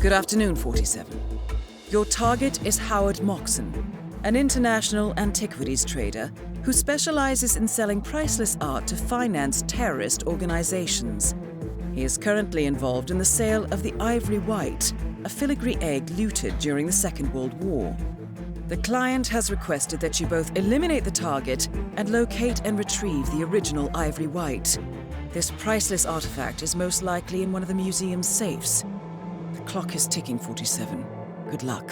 Good afternoon, 47. Your target is Howard Moxon, an international antiquities trader who specializes in selling priceless art to finance terrorist organizations. He is currently involved in the sale of the Ivory White, a filigree egg looted during the Second World War. The client has requested that you both eliminate the target and locate and retrieve the original Ivory White. This priceless artifact is most likely in one of the museum's safes. The clock is ticking, 47. Good luck.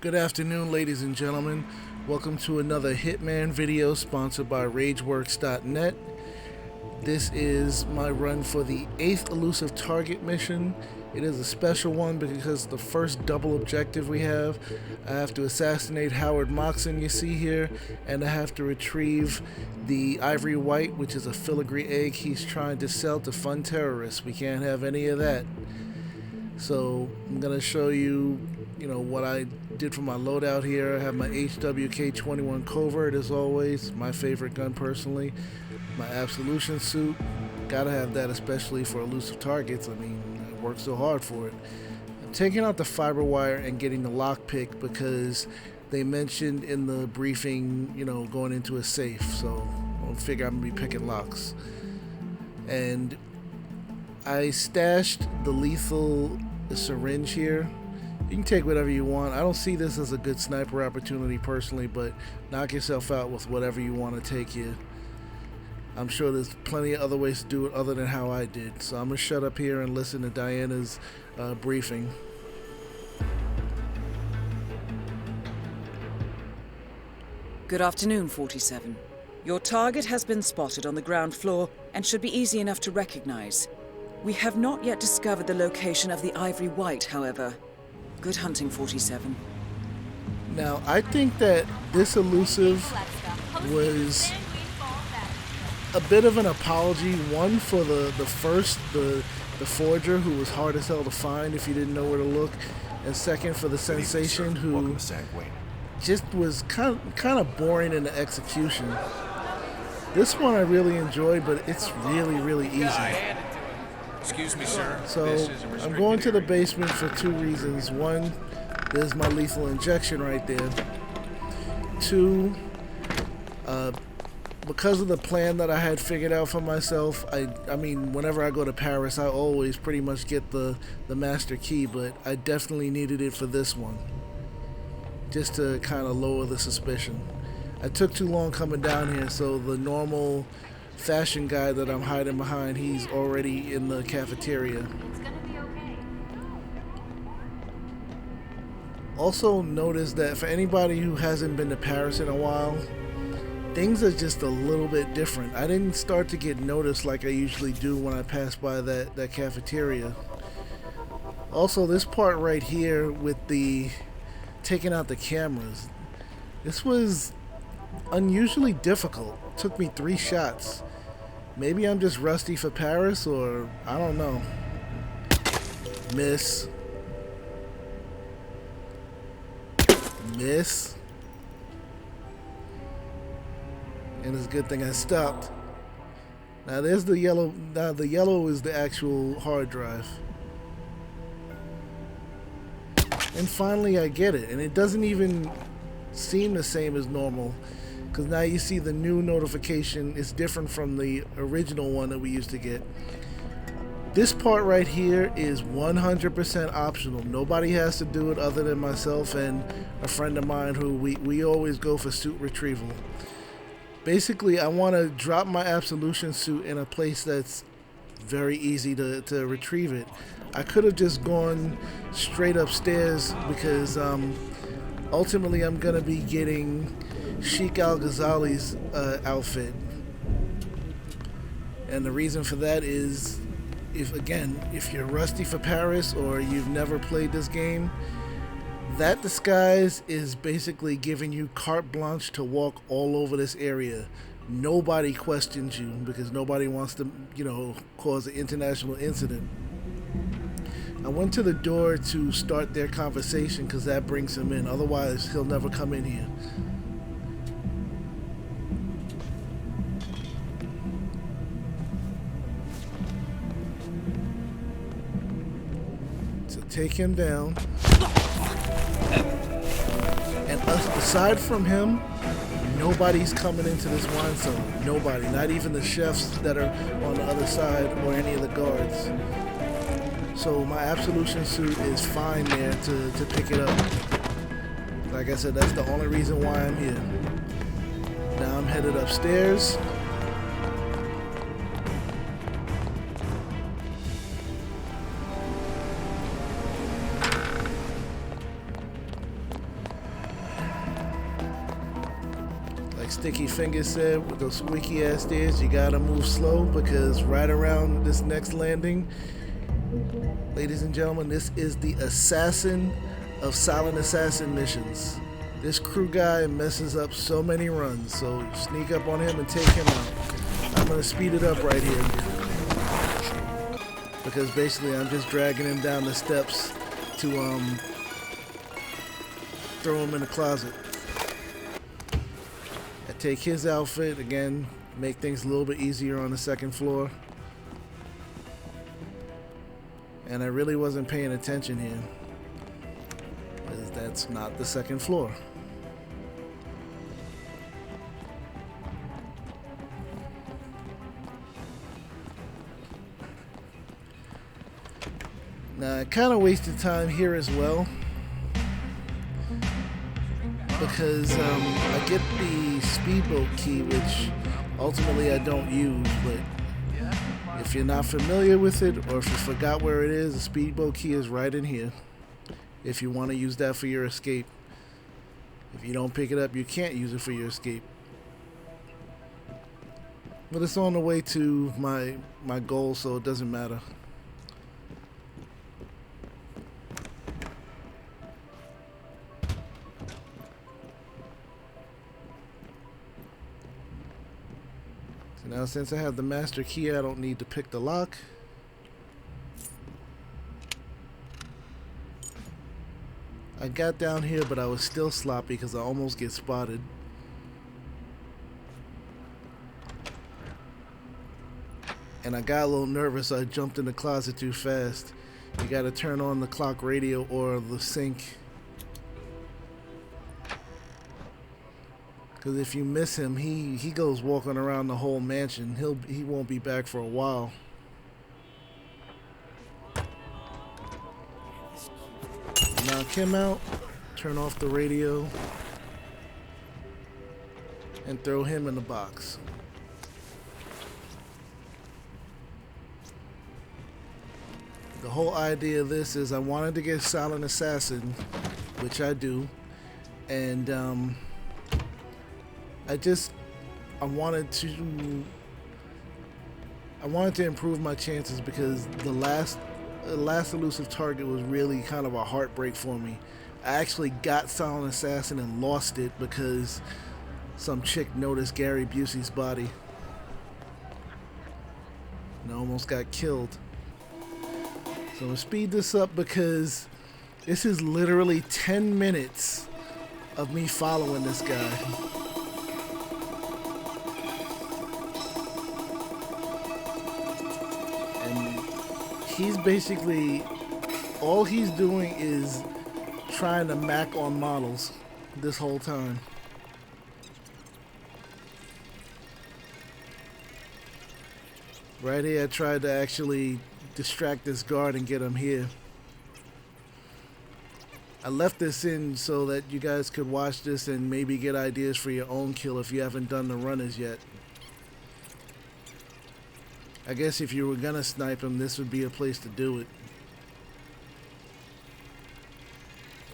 Good afternoon, ladies and gentlemen. Welcome to another Hitman video sponsored by RageWorks.net. This is my run for the 8th Elusive Target mission. It is a special one because the first double objective we have. I have to assassinate Howard Moxon, you see here, and I have to retrieve the Ivory White, which is a filigree egg he's trying to sell to fund terrorists. We can't have any of that. So I'm going to show you, what I did for my loadout here. I have my HWK-21 Covert as always, my favorite gun personally. My Absolution suit, gotta have that especially for elusive targets. I mean, I worked so hard for it. I'm taking out the fiber wire and getting the lockpick because they mentioned in the briefing, going into a safe. So I figure I'm gonna be picking locks. And I stashed the lethal syringe here. You can take whatever you want. I don't see this as a good sniper opportunity personally, but knock yourself out with whatever you want to take here. I'm sure there's plenty of other ways to do it other than how I did. So I'm going to shut up here and listen to Diana's briefing. Good afternoon, 47. Your target has been spotted on the ground floor and should be easy enough to recognize. We have not yet discovered the location of the Ivory White, however. Good hunting, 47. Now, I think that this elusive was a bit of an apology, one for the forger, who was hard as hell to find if you didn't know where to look, and second for the sensation, who just was kind of boring in the execution. This one I really enjoyed, but it's really easy. Excuse me, sir. So I'm going to the basement for two reasons. One, there's my lethal injection right there. Two, because of the plan that I had figured out for myself, I mean, whenever I go to Paris, I always pretty much get the master key, but I definitely needed it for this one, just to kind of lower the suspicion. I took too long coming down here, so the normal fashion guy that I'm hiding behind, he's already in the cafeteria. It's gonna be okay. Also notice that for anybody who hasn't been to Paris in a while, things are just a little bit different. I didn't start to get noticed like I usually do when I pass by that cafeteria. Also, this part right here with the taking out the cameras, this was unusually difficult. It took me 3 shots. Maybe I'm just rusty for Paris, or I don't know. Miss. Miss. And it's a good thing I stopped. Now there's the yellow. Now the yellow is the actual hard drive. And finally I get it. And it doesn't even seem the same as normal, because now you see the new notification is different from the original one that we used to get. This part right here is 100% optional. Nobody has to do it other than myself and a friend of mine who we always go for suit retrieval. Basically, I want to drop my Absolution suit in a place that's very easy to retrieve it. I could have just gone straight upstairs because ultimately I'm going to be getting Sheikh Al-Ghazali's outfit. And the reason for that is, if you're rusty for Paris or you've never played this game, that disguise is basically giving you carte blanche to walk all over this area. Nobody questions you because nobody wants to, cause an international incident. I went to the door to start their conversation because that brings him in. Otherwise, he'll never come in here. So take him down. And aside from him, nobody's coming into this wine cellar. Nobody. Not even the chefs that are on the other side or any of the guards. So my absolution suit is fine there to pick it up. Like I said, that's the only reason why I'm here. Now I'm headed upstairs. Like Sticky Fingers said, with those squeaky ass stairs, you gotta move slow, because right around this next landing, ladies and gentlemen, this is the assassin of Silent Assassin missions. This crew guy messes up so many runs, so sneak up on him and take him out. I'm gonna speed it up right here, because basically I'm just dragging him down the steps to throw him in the closet. I take his outfit, again, make things a little bit easier on the second floor. And I really wasn't paying attention here, because that's not the second floor. Now I kind of wasted time here as well, because I get the speedboat key, which ultimately I don't use, but if you're not familiar with it, or if you forgot where it is, the speedboat key is right in here. If you want to use that for your escape. If you don't pick it up, you can't use it for your escape. But it's on the way to my goal, so it doesn't matter. So now, since I have the master key, I don't need to pick the lock. I got down here, but I was still sloppy because I almost get spotted. And I got a little nervous, so I jumped in the closet too fast. You gotta turn on the clock radio or the sync, because if you miss him, he goes walking around the whole mansion. He won't be back for a while. Knock him out, turn off the radio, and throw him in the box. The whole idea of this is I wanted to get Silent Assassin, which I do, and I wanted to improve my chances, because the last Elusive Target was really kind of a heartbreak for me. I actually got Silent Assassin and lost it because some chick noticed Gary Busey's body and I almost got killed. So I'm gonna speed this up, because this is literally 10 minutes of me following this guy. He's basically, all he's doing is trying to mac on models this whole time. Right here, I tried to actually distract this guard and get him here. I left this in so that you guys could watch this and maybe get ideas for your own kill if you haven't done the runners yet. I guess if you were gonna snipe him, this would be a place to do it.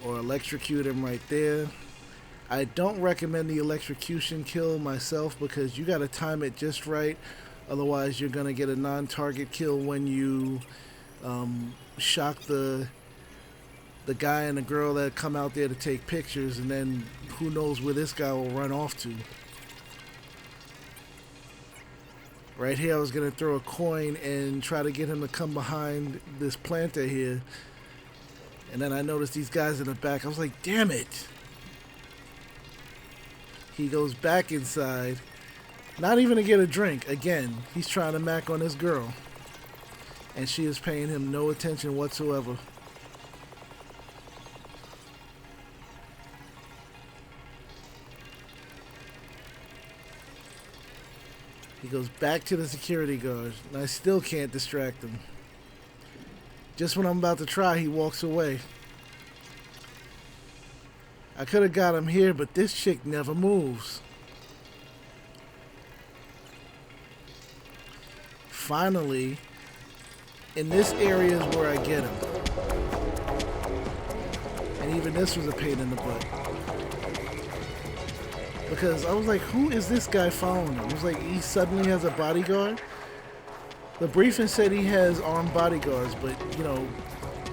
Or electrocute him right there. I don't recommend the electrocution kill myself, because you gotta time it just right. Otherwise, you're gonna get a non-target kill when you shock the guy and the girl that come out there to take pictures, and then who knows where this guy will run off to. Right here, I was going to throw a coin and try to get him to come behind this planter here. And then I noticed these guys in the back. I was like, damn it. He goes back inside. Not even to get a drink. Again, he's trying to mac on this girl. And she is paying him no attention whatsoever. He goes back to the security guard, and I still can't distract him. Just when I'm about to try, he walks away. I could have got him here, but this chick never moves. Finally, in this area is where I get him. And even this was a pain in the butt. Because I was like, who is this guy following him? It was like he suddenly has a bodyguard. The briefing said he has armed bodyguards, but you know,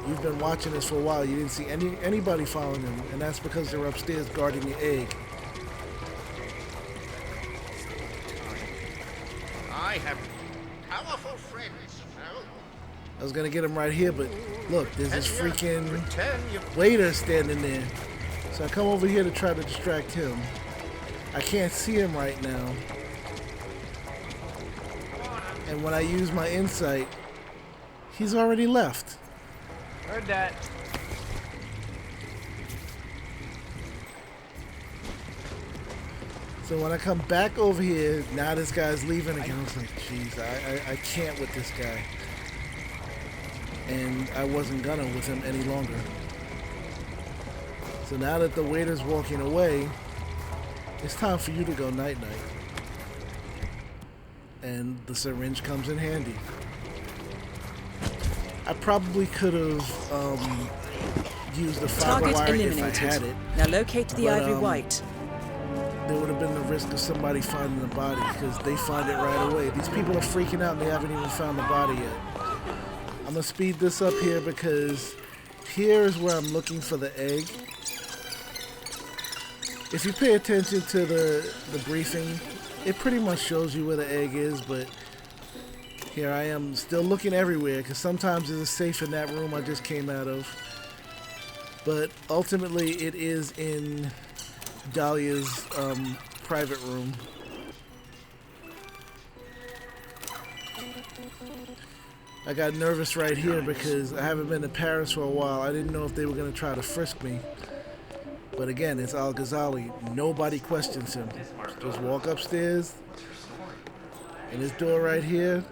you've been watching this for a while. You didn't see anybody following him, and that's because they're upstairs guarding the egg. I have powerful friends, no? I was gonna get him right here, but look, there's this freaking waiter standing there. So I come over here to try to distract him. I can't see him right now. And when I use my insight, he's already left. Heard that. So when I come back over here, now this guy's leaving again. I was like, jeez, I can't with this guy. And I wasn't gonna with him any longer. So now that the waiter's walking away, it's time for you to go night-night. And the syringe comes in handy. I probably could have used the fiber Target wire eliminated. if I had it. Now locate the Ivory White. There would have been the risk of somebody finding the body because they find it right away. These people are freaking out and they haven't even found the body yet. I'm going to speed this up here because here is where I'm looking for the egg. If you pay attention to the briefing, it pretty much shows you where the egg is, but here I am still looking everywhere because sometimes there's a safe in that room I just came out of. But ultimately it is in Dahlia's private room. I got nervous right here because I haven't been to Paris for a while. I didn't know if they were going to try to frisk me. But again, it's Al Ghazali. Nobody questions him. Just walk upstairs. And this door right here,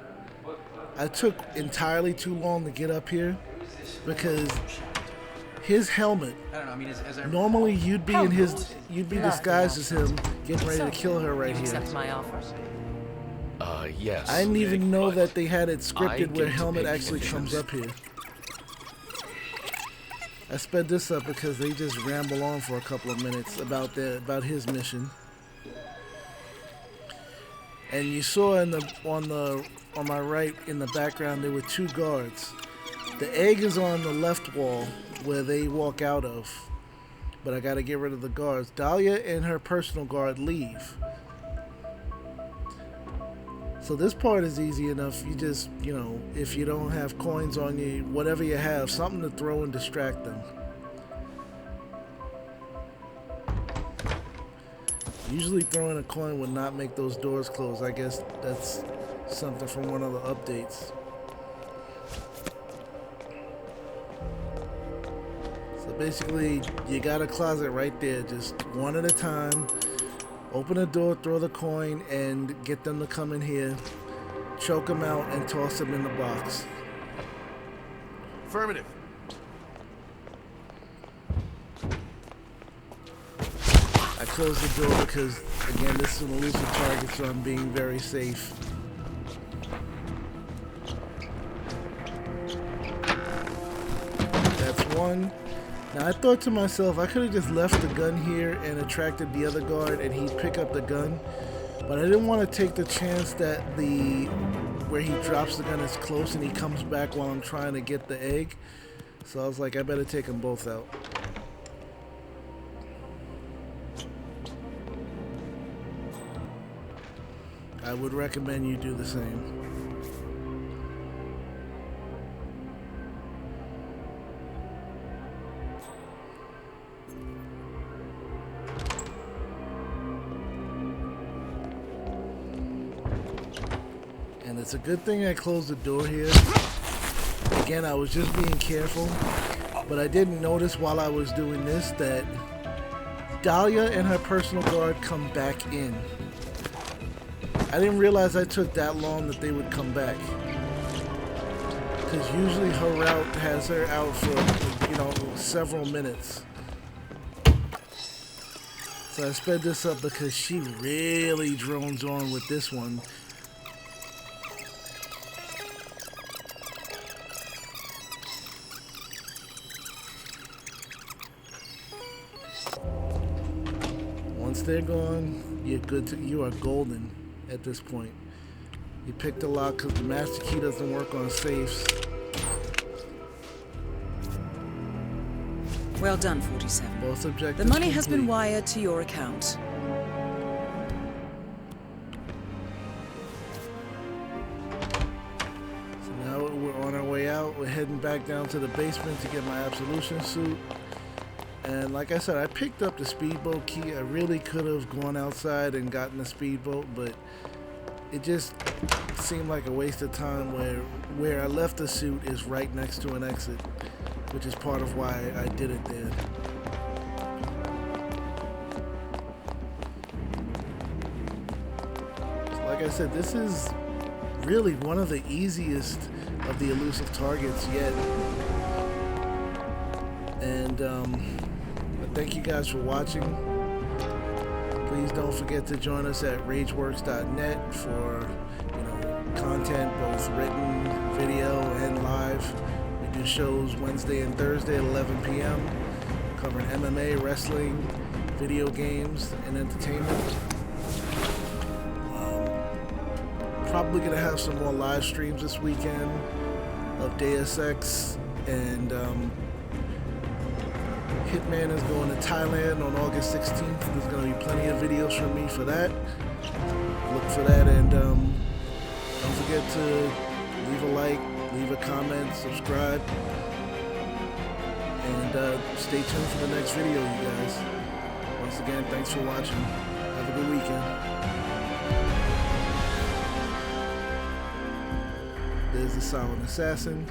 I took entirely too long to get up here because his helmet, normally you'd be disguised as him getting ready to kill her right here. Accept my offers. Yes. I didn't even know that they had it scripted where helmet actually comes up here. I sped this up because they just ramble on for a couple of minutes about his mission. And you saw on my right in the background there were two guards. The egg is on the left wall where they walk out of, but I got to get rid of the guards. Dahlia and her personal guard leave. So this part is easy enough. You just, you know, if you don't have coins on you, whatever you have, something to throw and distract them. Usually throwing a coin would not make those doors close. I guess that's something from one of the updates. So basically, you got a closet right there, just one at a time. Open the door, throw the coin, and get them to come in here, choke them out, and toss them in the box. Affirmative. I closed the door because, again, this is an elusive target, so I'm being very safe. That's one. Now I thought to myself, I could have just left the gun here and attracted the other guard and he'd pick up the gun. But I didn't want to take the chance that where he drops the gun is close and he comes back while I'm trying to get the egg. So I was like, I better take them both out. I would recommend you do the same. And it's a good thing I closed the door here. Again, I was just being careful, but I didn't notice while I was doing this that Dahlia and her personal guard come back in. I didn't realize I took that long that they would come back. Because usually her route has her out for, you know, several minutes. So I sped this up because she really drones on with this one. Once they're gone, you're good to, you are golden at this point. You pick the lock because the master key doesn't work on safes. Well done, 47. Both objectives The money has been complete. wired to your account. So now we're on our way out. We're heading back down to the basement to get my absolution suit. And like I said, I picked up the speedboat key. I really could have gone outside and gotten the speedboat, but it just seemed like a waste of time where I left the suit is right next to an exit, which is part of why I did it there. So like I said, this is really one of the easiest of the elusive targets yet. And thank you guys for watching. Please don't forget to join us at rageworks.net for, you know, content, both written, video, and live. We do shows Wednesday and Thursday at 11 p.m. covering MMA, wrestling, video games, and entertainment. Probably gonna have some more live streams this weekend of Deus Ex, and Hitman is going to Thailand on August 16th. There's going to be plenty of videos from me for that. Look for that, and don't forget to leave a like, leave a comment, subscribe, and stay tuned for the next video, you guys. Once again, thanks for watching. Have a good weekend. There's the Silent Assassin.